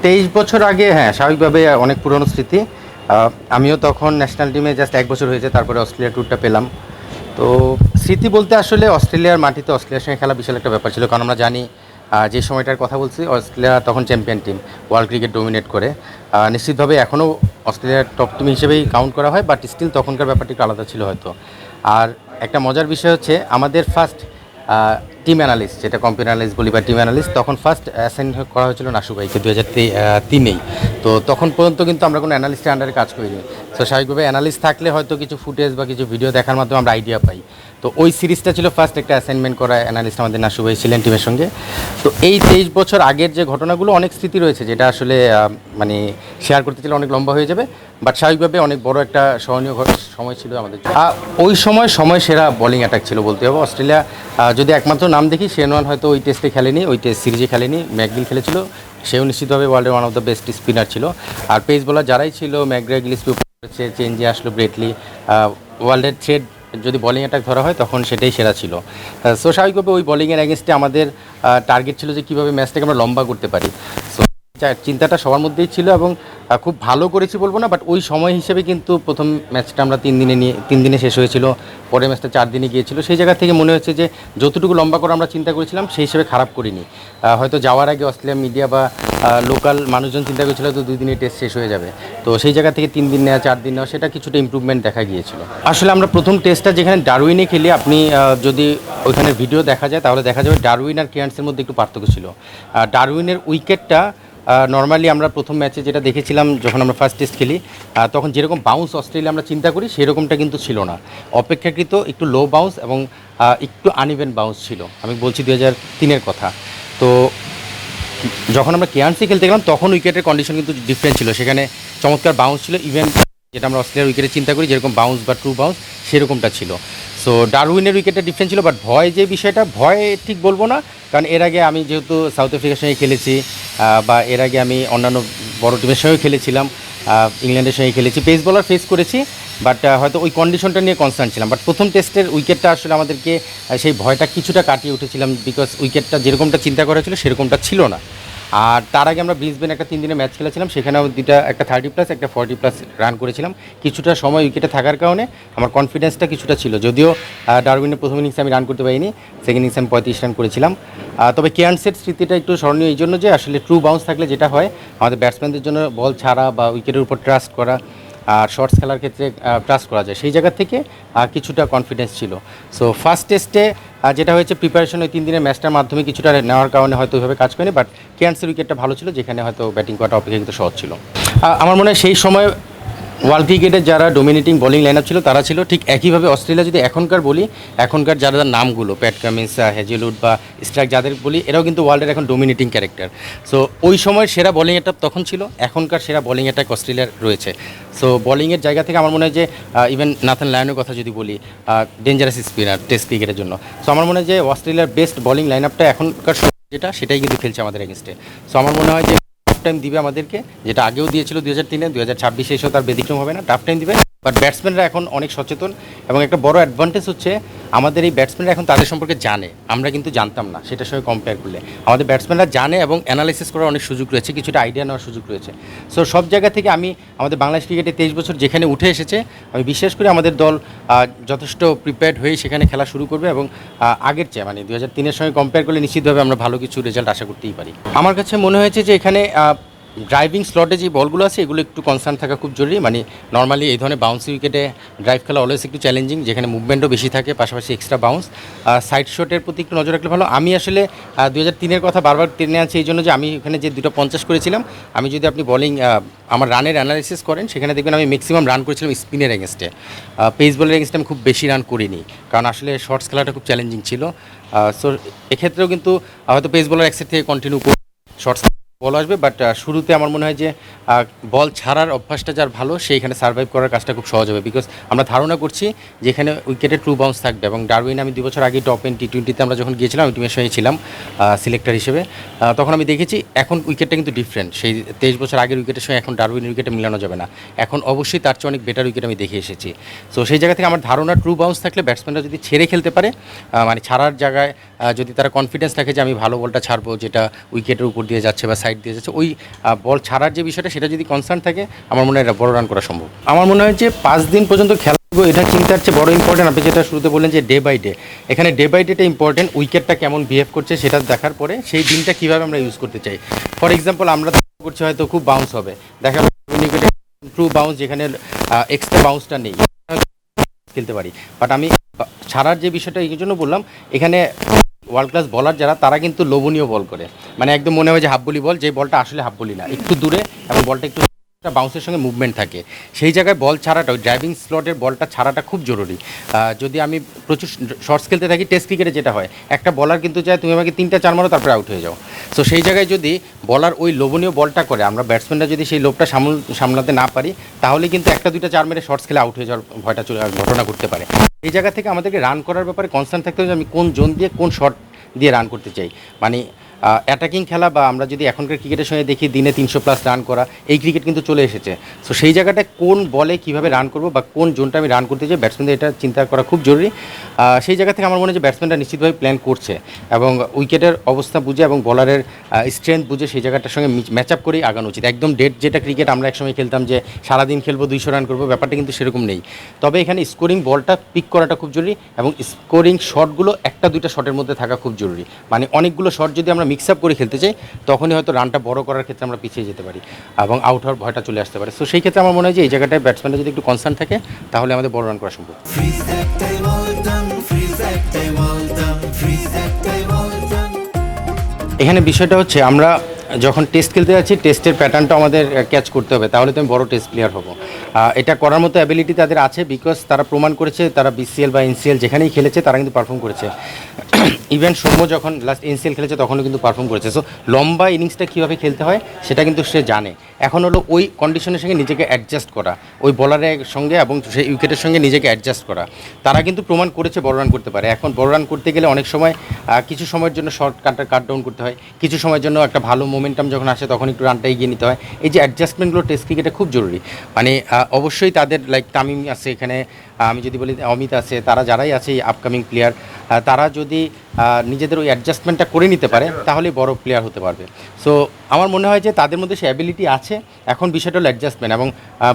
23 বছর আগে হ্যাঁ, স্বাভাবিকভাবে অনেক পুরনো স্মৃতি। আমিও তখন ন্যাশনাল টিমে জাস্ট 1 বছর হয়েছে, তারপরে অস্ট্রেলিয়া ট্যুরটা পেলাম। তো স্মৃতি বলতে আসলে অস্ট্রেলিয়ার মাটিতে অস্ট্রেলিয়ার সঙ্গে খেলা বিশাল একটা ব্যাপার ছিল। কারণ আমরা জানি যে সময়টার কথা বলছি, অস্ট্রেলিয়া তখন champion team, world cricket dominate করে। নিশ্চিতভাবে এখনও অস্ট্রেলিয়ার টপ টিম হিসেবেই কাউন্ট করা হয়, বাট স্টিল তখনকার ব্যাপারটা একটু আলাদা ছিল হয়তো। আর একটা মজার বিষয় হচ্ছে আমাদের ফার্স্ট টিম অ্যানালিস্ট, যেটা কম্পিউটার অ্যানালিস্ট বলি বা টিম অ্যানালিস্ট, তখন ফার্স্ট অ্যাসাইন করা হয়েছিল নাসু ভাইকে 2003-এই। তো তখন পর্যন্ত কিন্তু আমরা কোনো অ্যানালিস্টের আন্ডারে কাজ করিনি। তো স্বাভাবিকভাবে অ্যানালিস্ট থাকলে হয়তো কিছু ফুটেজ বা কিছু ভিডিও দেখার মাধ্যমে আমরা আইডিয়া পাই। তো ওই সিরিজটা ছিল ফার্স্ট একটা অ্যাসাইনমেন্ট করা অ্যানালিস্ট আমাদের নাসু ভাই ছিলেন টিমের সঙ্গে। তো এই 23 বছর আগের যে ঘটনাগুলো অনেক স্মৃতি রয়েছে, যেটা আসলে মানে শেয়ার করতে চাইলে অনেক লম্বা হয়ে যাবে, বাট স্বাভাবিকভাবে অনেক বড় একটা স্মরণীয় সময় ছিল আমাদের। ওই সময় সেরা বোলিং অ্যাটাক ছিল বলতে হবে। অস্ট্রেলিয়া যদি একমাত্র নাম দেখি, শেনওয়ান হয়তো ওই টেস্টে খেলেনি, ওই টেস্ট সিরিজে খেলেনি, ম্যাকগিল খেলেছিল, সেও নিশ্চিতভাবে ওয়ার্ল্ডের one of the best spinner ছিল। আর পেস বোলার যারাই ছিল, ম্যাকগ্রা, গিলিস্পি করেছে, চেঞ্জে আসলো ব্রেটলি, ওয়ার্ল্ডের থ্রেড যদি বোলিং অ্যাটাক ধরা হয় তখন সেটাই সেরা ছিল। সো স্বাভাবিকভাবে ওই বোলিংয়ের অ্যাগেনস্টে আমাদের টার্গেট ছিল যে কীভাবে ম্যাচটাকে আমরা লম্বা করতে পারি। সো চিন্তাটা সবার মধ্যেই ছিল এবং খুব ভালো করেছি বলবো না, বাট ওই সময় হিসেবে কিন্তু প্রথম ম্যাচটা আমরা 3 দিনে শেষ হয়েছিল, পরের ম্যাচটা 4 দিনে গিয়েছিল। সেই জায়গা থেকে মনে হচ্ছে যে যতটুকু লম্বা করে আমরা চিন্তা করেছিলাম সেই হিসেবে খারাপ করিনি। হয়তো যাওয়ার আগে অস্ট্রেলিয়া মিডিয়া বা লোকাল মানুষজন চিন্তা করেছিল তো 2 দিনে টেস্ট শেষ হয়ে যাবে। তো সেই জায়গা থেকে 3 দিন নেওয়া, 4 দিন নেওয়া, সেটা কিছুটা ইম্প্রুভমেন্ট দেখা গিয়েছিল। আসলে আমরা প্রথম টেস্টটা যেখানে ডারউইনে খেলি, আপনি যদি ওইখানে ভিডিও দেখা যায় তাহলে দেখা যাবে ডারউইন আর কেয়ার্নসের মধ্যে একটু পার্থক্য ছিল। ডারউইনের উইকেটটা নর্মালি আমরা প্রথম ম্যাচে যেটা দেখেছিলাম যখন আমরা ফার্স্ট টেস্ট খেলি, তখন যেরকম বাউন্স অস্ট্রেলিয়া আমরা চিন্তা করি সেরকমটা কিন্তু ছিল না। অপেক্ষাকৃত একটু লো বাউন্স এবং একটু আনইভেন বাউন্স ছিল। আমি বলছি 2003-এর কথা। তো যখন আমরা কেয়ার্নসে খেলতে গেলাম তখন উইকেটের কন্ডিশন কিন্তু ডিফারেন্ট ছিল। সেখানে চমৎকার বাউন্স ছিল, ইভেন যেটা আমরা অস্ট্রেলিয়ার উইকেটে চিন্তা করি যেরকম বাউন্স বা ট্রু বাউন্স সেরকমটা ছিল। সো ডারউইনের উইকেটটা ডিফারেন্ট ছিল, বাট ভয় যে বিষয়টা, ভয় ঠিক বলবো না, কারণ এর আগে আমি যেহেতু সাউথ আফ্রিকার সঙ্গে খেলেছি বা এর আগে আমি অন্যান্য বড় টিমের সঙ্গেও খেলেছিলাম, ইংল্যান্ডের সঙ্গে খেলেছি, পেস বোলার ফেস করেছি, বাট হয়তো ওই কন্ডিশনটা নিয়ে কনসার্ন ছিলাম। বাট প্রথম টেস্টের উইকেটটা আসলে আমাদেরকে সেই ভয়টা কিছুটা কাটিয়ে উঠেছিলাম, বিকজ উইকেটটা যেরকমটা চিন্তা করা ছিল সেরকমটা ছিল না। আর তার আগে আমরা ব্রিসবেন একটা 3 দিনের ম্যাচ খেলেছিলাম, সেখানেও একটা 30+ একটা 40+ রান করেছিলাম। কিছুটা সময় উইকেটে থাকার কারণে আমার কনফিডেন্সটা কিছুটা ছিল, যদিও ডারউইনের প্রথম ইনিংসে আমি রান করতে পারিনি, সেকেন্ড ইনিংসে আমি 35 রান করেছিলাম। তবে কেয়ার্নসের স্মৃতিটা একটু স্মরণীয় এই জন্য যে আসলে ট্রু বাউন্স থাকলে যেটা হয়, আমাদের ব্যাটসম্যানদের জন্য বল ছাড়া বা উইকেটের উপর ট্রাস্ট করা আর শর্টস খেলার ক্ষেত্রে ট্রাস্ট করা যায়, সেই জায়গা থেকে কিছুটা কনফিডেন্স ছিল। সো ফার্স্ট টেস্টে যেটা হয়েছে, প্রিপারেশন ওই 3 দিনের ম্যাচটার মাধ্যমে কিছুটা নেওয়ার কারণে হয়তো ওইভাবে কাজ করেনি, বাট কেয়ার্নসের উইকেটটা ভালো ছিল, যেখানে হয়তো ব্যাটিং করাটা অপেক্ষাকৃত সহজ ছিল। আমার মনে হয় সেই সময় ওয়ার্ল্ড ক্রিকেটের যারা ডোমিনেটিং বোলিং লাইন আপ ছিল তারা ছিল ঠিক একইভাবে অস্ট্রেলিয়া। যদি এখনকার বলি, এখনকার যারা নামগুলো, প্যাট কামিন্স, হেজেলউড বা স্ট্রাইক যাদের বলি, এরাও কিন্তু ওয়ার্ল্ডের এখন ডোমিনেটিং ক্যারেক্টার। সো ওই সময় সেরা বোলিং অ্যাটাক তখন ছিল, এখনকার সেরা বোলিং অ্যাটাক অস্ট্রেলিয়ার রয়েছে। সো বোলিংয়ের জায়গা থেকে আমার মনে হয় যে ইভেন নাথান লায়নের কথা যদি বলি, ডেঞ্জারাস স্পিনার টেস্ট ক্রিকেটের জন্য। সো আমার মনে হয় যে অস্ট্রেলিয়ার বেস্ট বোলিং লাইন আপটা এখনকার সেটাই কিন্তু খেলছে আমাদের এগেনস্টে। সো আমার মনে হয় যে টাইম দিবে আমাদেরকে, যেটা আগেও দিয়েছিল 2003-এ, 2026-এ এসেও তার ব্যতিক্রম হবে না, টাফ টাইম দিবে। বাট ব্যাটসম্যানরা এখন অনেক সচেতন এবং একটা বড় অ্যাডভান্টেজ হচ্ছে আমাদের এই ব্যাটসম্যানরা এখন তাদের সম্পর্কে জানে, আমরা কিন্তু জানতাম না, সেটার সঙ্গে কম্পেয়ার করলে আমাদের ব্যাটসম্যানরা জানে এবং অ্যানালাইসিস করার অনেক সুযোগ রয়েছে, কিছুটা আইডিয়া নেওয়ার সুযোগ রয়েছে। সো সব জায়গা থেকে আমি আমাদের বাংলাদেশ ক্রিকেটে 23 বছর যেখানে উঠে এসেছে, আমি বিশ্বাস করি আমাদের দল যথেষ্ট প্রিপেয়ার্ড হয়ে সেখানে খেলা শুরু করবে এবং আগের চেয়ে মানে 2003-এর সঙ্গে কম্পেয়ার করলে নিশ্চিতভাবে আমরা ভালো কিছু রেজাল্ট আশা করতেই পারি। আমার কাছে মনে হয়েছে যে এখানে ড্রাইভিং স্লটে যে বলগুলো আছে এগুলো একটু কনসার্ন থাকা খুব জরুরি। মানে নর্মালি এই ধরনের বাউন্সি উইকেটে ড্রাইভ খেলা অলওয়েজ একটু চ্যালেঞ্জিং, যেখানে মুভমেন্টও বেশি থাকে, পাশাপাশি এক্সট্রা বাউন্স, সাইড শটের প্রতি একটু নজর রাখলে ভালো। আমি আসলে 2003-এর কথা বারবার টেনে আনছি এই জন্য যে আমি ওখানে যে 250 করেছিলাম, আমি যদি আপনি বোলিং আমার রানের অ্যানালাইসিস করেন সেখানে দেখবেন আমি ম্যাক্সিমাম রান করেছিলাম স্পিনের এগেনস্টে, পেস বলের এগেনস্টে আমি খুব বেশি রান করিনি, কারণ আসলে শর্টস খেলাটা খুব চ্যালেঞ্জিং ছিল। সো এক্ষেত্রেও কিন্তু হয়তো পেস বলার এক সাইড থেকে কন্টিনিউ করে শর্টস বল আসবে, বাট শুরুতে আমার মনে হয় যে বল ছাড়ার অভ্যাসটা যার ভালো সেইখানে সার্ভাইভ করার কাজটা খুব সহজ হবে, বিকজ আমরা ধারণা করছি যেখানে উইকেটে ট্রু বাউন্স থাকবে। এবং ডারউইন আমি 2 বছর আগে টপ এন্ড T20-তে আমরা যখন গিয়েছিলাম, আমি টিমের সঙ্গে ছিলাম সিলেক্টর হিসেবে, তখন আমি দেখেছি এখন উইকেটটা কিন্তু ডিফারেন্ট। সেই 23 বছর আগের উইকেটের সঙ্গে এখন ডারউইনের উইকেটে মিলানো যাবে না, এখন অবশ্যই তার চেয়ে অনেক বেটার উইকেট আমি দেখে এসেছি। সো সেই জায়গা থেকে আমার ধারণা ট্রু বাউন্স থাকলে ব্যাটসম্যানরা যদি ছেড়ে খেলতে পারে, মানে ছাড়ার জায়গায় যদি তারা কনফিডেন্স থাকে যে আমি ভালো বলটা ছাড়বো যেটা উইকেটের উপর দিয়ে যাচ্ছে বা সাইড গাইড দিয়ে যাচ্ছে, ওই বল ছাড়ার যে বিষয়টা সেটা যদি কনসার্ন থাকে আমার মনে হয় এটা বড় রান করা সম্ভব। আমার মনে হয় যে 5 দিন পর্যন্ত খেলা এটা চিন্তার চেয়ে বড় ইম্পর্টেন্ট। আপনি যেটা শুরুতে বললেন যে ডে বাই ডে, এখানে ডে বাই ডেটা ইম্পর্টেন্ট। উইকেটটা কেমন বিহেভ করছে সেটা দেখার পরে সেই দিনটা কীভাবে আমরা ইউজ করতে চাই। ফর এক্সাম্পল আমরা করছি হয়তো খুব বাউন্স হবে, দেখা উইকেটে ট্রু বাউন্স যেখানে এক্সট্রা বাউন্সটা নেই খেলতে পারি। বাট আমি ছাড়ার যে বিষয়টা এই জন্য বললাম, এখানে ওয়ার্ল্ড ক্লাস বলার যারা তারা কিন্তু লোভনীয় বল করে, মানে একদম মনে হয় যে হাফ বলি বল, যে বলটা আসলে হাফ বলি না, একটু দূরে এবং বলটা একটু বাউন্সের সঙ্গে মুভমেন্ট থাকে, সেই জায়গায় বল ছাড়াটা, ওই ড্রাইভিং স্লটের বলটা ছাড়াটা খুব জরুরি। যদি আমি প্রচুর শর্টস খেলতে থাকি, টেস্ট ক্রিকেটে যেটা হয় একটা বলার কিন্তু চায় তুমি আমাকে 3-4 মারো তারপরে আউট হয়ে যাও। সো সেই জায়গায় যদি বলার ওই লোভনীয় বলটা করে, আমরা ব্যাটসম্যানরা যদি সেই লোভটা সামলাতে না পারি, তাহলে কিন্তু 1-2-4 মেরে শর্টস খেলে আউট হয়ে যাওয়ার ভয়টা ঘটনা ঘটতে পারে। এই জায়গা থেকে আমাদেরকে রান করার ব্যাপারে কনসার্ন থাকতে হবে যে আমি কোন জোন দিয়ে কোন শট দিয়ে রান করতে চাই। মানে অ্যাটাকিং খেলা বা আমরা যদি এখনকার ক্রিকেটের সঙ্গে দেখি দিনে 300+ রান করা, এই ক্রিকেট কিন্তু চলে এসেছে। সো সেই জায়গাটা কোন বলে কীভাবে রান করব বা কোন জোনটা আমি রান করতে চাই, ব্যাটসম্যানদের এটা চিন্তা করা খুব জরুরি। সেই জায়গা থেকে আমার মনে হয় যে ব্যাটসম্যানরা নিশ্চিতভাবে প্ল্যান করছে এবং উইকেটের অবস্থা বুঝে এবং বলারের স্ট্রেংথ বুঝে সেই জায়গাটার সঙ্গে ম্যাচ আপ করেই আগানো উচিত। একদম ডেড যেটা ক্রিকেট আমরা একসময় খেলতাম যে সারাদিন খেলবো 200 রান করবো, ব্যাপারটা কিন্তু সেরকম নেই। তবে এখানে স্কোরিং বলটা পিক করাটা খুব জরুরি এবং স্কোরিং শটগুলো 1-2টা শটের মধ্যে থাকা খুব জরুরি। মানে অনেকগুলো শট যদি আমরা মিক্স আপ করে খেলতে চাই, তখনই হয়তো রানটা বড় করার ক্ষেত্রে আমরা পিছিয়ে যেতে পারি এবং আউট হওয়ার ভয়টা চলে আসতে পারে। সো সেই ক্ষেত্রে আমার মনে হয় যে এই জায়গাটায় ব্যাটসম্যানরা যদি একটু কনসার্ন থাকে তাহলে আমাদের বড় রান করা সম্ভব। এখানে বিষয়টা হচ্ছে আমরা যখন টেস্ট খেলতে যাচ্ছি, টেস্টের প্যাটার্নটা আমাদের ক্যাচ করতে হবে, তাহলে তো আমি বড় টেস্ট প্লেয়ার হব। এটা করার মতো অ্যাবিলিটি তাদের আছে, বিকজ তারা প্রমাণ করেছে, তারা BCL বা NCL যেখানেই খেলেছে তারা কিন্তু পারফর্ম করেছে। ইভেন সৌম্য যখন লাস্ট NCL খেলেছে তখনও কিন্তু পারফর্ম করেছে। সো লম্বা ইনিংসটা কীভাবে খেলতে হয় সেটা কিন্তু সে জানে। এখন হলো ওই কন্ডিশনের সঙ্গে নিজেকে অ্যাডজাস্ট করা, ওই বলারের সঙ্গে এবং সেই উইকেটের সঙ্গে নিজেকে অ্যাডজাস্ট করা। তারা কিন্তু প্রমাণ করেছে বড় রান করতে পারে। এখন বড় রান করতে গেলে অনেক সময় কিছু সময়ের জন্য শর্ট কাট ডাউন করতে হয়, কিছু সময়ের জন্য একটা ভালো মোমেন্টাম যখন আসে তখন একটু রানটা এগিয়ে নিতে হয়। এই যে অ্যাডজাস্টমেন্টগুলো টেস্ট ক্রিকেটে খুব জরুরি। মানে অবশ্যই তাদের লাইক তামিম আছে এখানে, আমি যদি বলি অমিত আছে, তারা যারাই আছে এই আপকামিং প্লেয়ার, তারা যদি নিজেদের ওই অ্যাডজাস্টমেন্টটা করে নিতে পারে তাহলে বড় প্লেয়ার হতে পারবে। সো আমার মনে হয় যে তাদের মধ্যে সে অ্যাবিলিটি আছে। এখন বিষয়টা হলো অ্যাডজাস্টমেন্ট এবং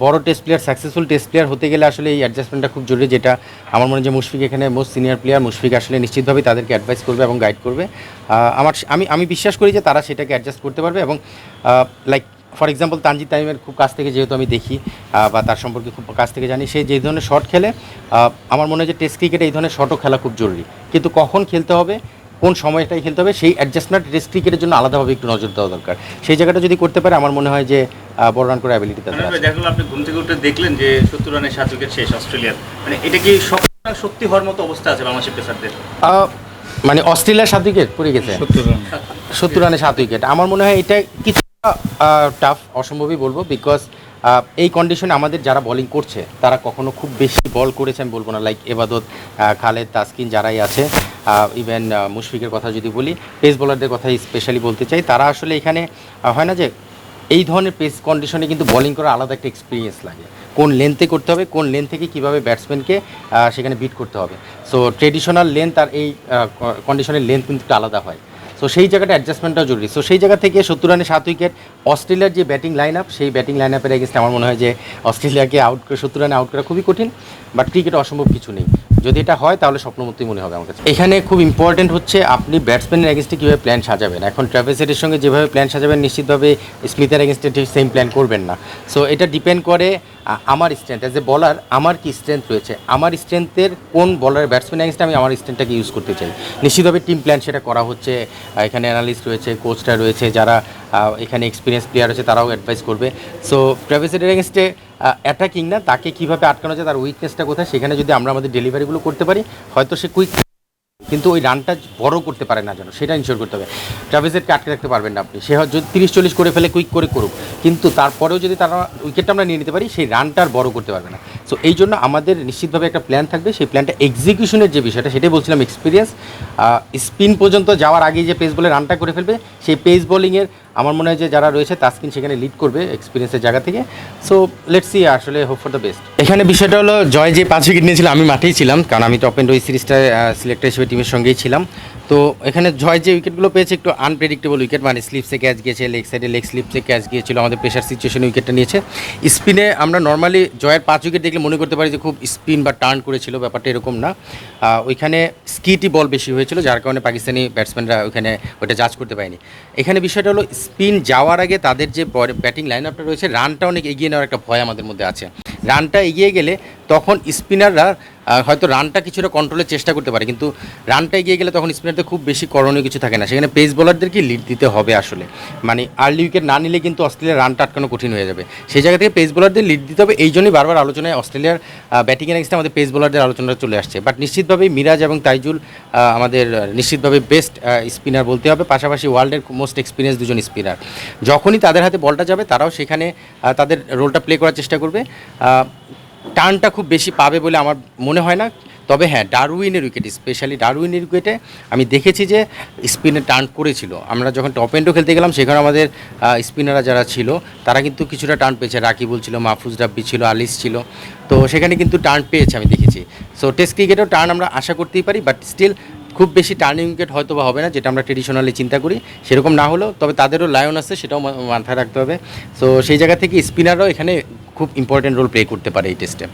বড় test player, successful test player হতে গেলে আসলে এই অ্যাডজাস্টমেন্টটা খুব জরুরি, যেটা আমার মনে হয় যে মুশফিক এখানে মোস্ট সিনিয়র প্লেয়ার। মুশফিক আসলে নিশ্চিতভাবেই তাদেরকে অ্যাডভাইস করবে এবং গাইড করবে। আমি বিশ্বাস করি যে তারা সেটাকে অ্যাডজাস্ট করতে পারবে এবং লাইক ফর এক্সাম্পল তানজিদ তামিমের খুব কাছ থেকে যেহেতু আমি দেখি বা তার সম্পর্কে খুব কাছ থেকে জানি, সে যে ধরনের শট খেলে, আমার মনে হয় যে টেস্ট ক্রিকেটে এই ধরনের শটও খেলা খুব জরুরি। কিন্তু কখন খেলতে হবে, কোন সময়টাই খেলতে হবে, সেই অ্যাডজাস্টমেন্ট টেস্ট ক্রিকেটের জন্য আলাদাভাবে একটু নজর দেওয়া দরকার। সেই জায়গাটা যদি করতে পারে আমার মনে হয় যে বড় রান করার অ্যাবিলিটি তাদের আছে। দেখুন, আপনি ঘুম থেকে উঠে দেখলেন যে 70 রানে 7 উইকেট শেষ অস্ট্রেলিয়ার, মানে এটা কি সত্যি হওয়ার মতো অবস্থা আছে বাংলাদেশের পেসারদের? মানে অস্ট্রেলিয়ার 7 উইকেট পড়ে গেছে, 70 রানে 7 উইকেট। আমার মনে হয় এটা কিছু টাফ, অসম্ভবই বলবো, বিকজ এই কন্ডিশনে আমাদের যারা বোলিং করছে তারা কখনো খুব বেশি বল করেছে আমি বলবো না, লাইক এবাদত, খালেদ, তাসকিন যারাই আছে, ইভেন মুশফিকের কথা যদি বলি, পেস বোলারদের কথা স্পেশালি বলতে চাই, তারা আসলে এখানে হয় না যে এই ধরনের পেস কন্ডিশনে কিন্তু বোলিং করার আলাদা একটা এক্সপিরিয়েন্স লাগে। কোন লেন্থে করতে হবে, কোন লেন্থ থেকে কীভাবে ব্যাটসম্যানকে সেখানে বিট করতে হবে। সো ট্রেডিশনাল লেন্থ আর এই কন্ডিশনের লেন্থ কিন্তু একটু আলাদা হয়। সো সেই জায়গাটা অ্যাডজাস্টমেন্টটাও জরুরি। সো সেই জায়গা থেকে 70 রানে 7 উইকেট, অস্ট্রেলিয়ার যে ব্যাটিং লাইন আপ, সেই ব্যাটিং লাইন আপের এগেন্স্টে আমার মনে হয় যে অস্ট্রেলিয়াকে 70 রানে আউট করা খুবই কঠিন, বাট ক্রিকেটে অসম্ভব কিছু নেই। যদি এটা হয় তাহলে স্বপ্নমতোই মনে হবে আমার কাছে। এখানে খুব ইম্পর্টেন্ট হচ্ছে আপনি ব্যাটসম্যানের এগেন্স্টে কীভাবে প্ল্যান সাজাবেন। এখন ট্রাভিস হেডের সঙ্গে যেভাবে প্ল্যান সাজাবেন, নিশ্চিতভাবে স্মিথের এগেন্স্টে ঠিক সেম প্ল্যান করবেন না। সো এটা ডিপেন্ড করে আমার স্ট্রেংথ অ্যাজ এ বলার, আমার কি স্ট্রেংথ রয়েছে, আমার স্ট্রেংথের কোন বলার ব্যাটসম্যান এগেন্স্টে আমি আমার স্ট্রেংথটাকে ইউজ করতে চাই। নিশ্চিতভাবে টিম প্ল্যান সেটা করা হচ্ছে, এখানে অ্যানালিস্ট রয়েছে, কোচরা রয়েছে, যারা এখানে এক্সপিরিয়েন্স প্লেয়ার আছে তারাও অ্যাডভাইস করবে। সো ট্রাভিস হেডের এগেন্স্টে অ্যাটাকিং না, তাকে কীভাবে আটকানো যায়, তার উইকনেসটা কোথায়, সেখানে যদি আমরা আমাদের ডেলিভারিগুলো করতে পারি, হয়তো সে কুইক, কিন্তু ওই রানটা বড় করতে পারে না যেন, সেটা ইনশিওর করতে হবে। ট্রাভিস হেডকে আটকে রাখতে পারবেন না আপনি, সে যদি 30-40 করে ফেলে কুইক করে করুক, কিন্তু তারপরেও যদি তারা উইকেটটা আমরা নিয়ে নিতে পারি, সেই রানটা আর বড় করতে পারবে না। সো এই জন্য আমাদের নিশ্চিতভাবে একটা প্ল্যান থাকবে, সেই প্ল্যানটা এক্সিকিউশনের যে বিষয়টা, সেটাই বলছিলাম এক্সপিরিয়েন্স। স্পিন পর্যন্ত যাওয়ার আগে যে পেস বলে রানটা করে ফেলবে, সেই পেস বোলিংয়ের আমার মনে হয় যে যারা রয়েছে তাসকিন সেখানে লিড করবে এক্সপিরিয়েন্সের জায়গা থেকে। সো লেটস সি, আসলে হোপ ফর দ্য বেস্ট। এখানে বিষয়টা হলো জয় যে 5 উইকেট নিয়েছিল আমি মাঠেই ছিলাম, কারণ আমি টপ এন্ড ওই সিরিজটায় সিলেক্টর হিসেবে টিমের সঙ্গেই ছিলাম। তো এখানে জয় যে উইকেটগুলো পেয়েছে একটু আনপ্রেডিক্টেবল উইকেট, মানে স্লিপসে ক্যাচ গিয়েছে, লেগ সাইডে লেগ স্লিপসে ক্যাচ গিয়েছিল, আমাদের প্রেশার সিচুয়েশনে উইকেটটা নিয়েছে। স্পিনে আমরা নর্মালি জয়ের 5 উইকেট দেখলে মনে করতে পারি যে খুব স্পিন বা টার্ন করেছিল, ব্যাপারটা এরকম না। ওইখানে স্কিটি বল বেশি হয়েছিল, যার কারণে পাকিস্তানি ব্যাটসম্যানরা ওইখানে ওটা জাজ করতে পারেনি। এখানে বিষয়টা হলো স্পিন যাওয়ার আগে তাদের যে ব্যাটিং লাইন আপটা রয়েছে, রানটা অনেক এগিয়ে নেওয়ার একটা ভয় আমাদের মধ্যে আছে। রানটা এগিয়ে গেলে তখন স্পিনাররা হয়তো রানটা কিছুটা কন্ট্রোলের চেষ্টা করতে পারে, কিন্তু রানটা এগিয়ে গেলে তখন স্পিনারদের খুব বেশি করণীয় কিছু থাকে না। সেখানে পেস বোলারদেরকে লিড দিতে হবে আসলে, মানে আর্লি উইকেট না নিলে কিন্তু অস্ট্রেলিয়ার রানটা আটকানো কঠিন হয়ে যাবে। সেই জায়গা থেকে পেস বোলারদের লিড দিতে হবে। এই জন্যই বারবার আলোচনায় অস্ট্রেলিয়ার ব্যাটিংয়ের এগেন্সে আমাদের পেস বোলারদের আলোচনা চলে আসছে। বাট নিশ্চিতভাবেই মিরাজ এবং তাইজুল আমাদের নিশ্চিতভাবে বেস্ট স্পিনার বলতে হবে, পাশাপাশি ওয়ার্ল্ডের মোস্ট এক্সপিরিয়েন্স দুজন স্পিনার। যখনই তাদের হাতে বলটা যাবে তারাও সেখানে তাদের রোলটা প্লে করার চেষ্টা করবে। টার্নটা খুব বেশি পাবে বলে আমার মনে হয় না, তবে হ্যাঁ ডারউইনের উইকেট, স্পেশালি ডারউইনের উইকেটে আমি দেখেছি যে স্পিনে টার্ন করেছিল। আমরা যখন টপ এন্ডও খেলতে গেলাম সেখানে আমাদের স্পিনাররা যারা ছিল তারা কিন্তু কিছুটা টার্ন পেয়েছে, রাকিবুল ছিল, মাহফুজ রাব্বি ছিল, আলিস ছিল, তো সেখানে কিন্তু টার্ন পেয়েছে আমি দেখেছি। সো টেস্ট ক্রিকেটেও টার্ন আমরা আশা করতেই পারি, বাট স্টিল খুব বেশি টার্নিং উইকেট হয়তো বা হবে না, যেটা আমরা ট্রেডিশনালি চিন্তা করি সেরকম না হলেও, তবে তাদেরও লায়ন আছে সেটাও মাথায় রাখতে হবে। সো সেই জায়গা থেকে স্পিনাররাও এখানে খুব ইম্পর্টেন্ট রোল প্লে করতে পারে এই টেস্টে।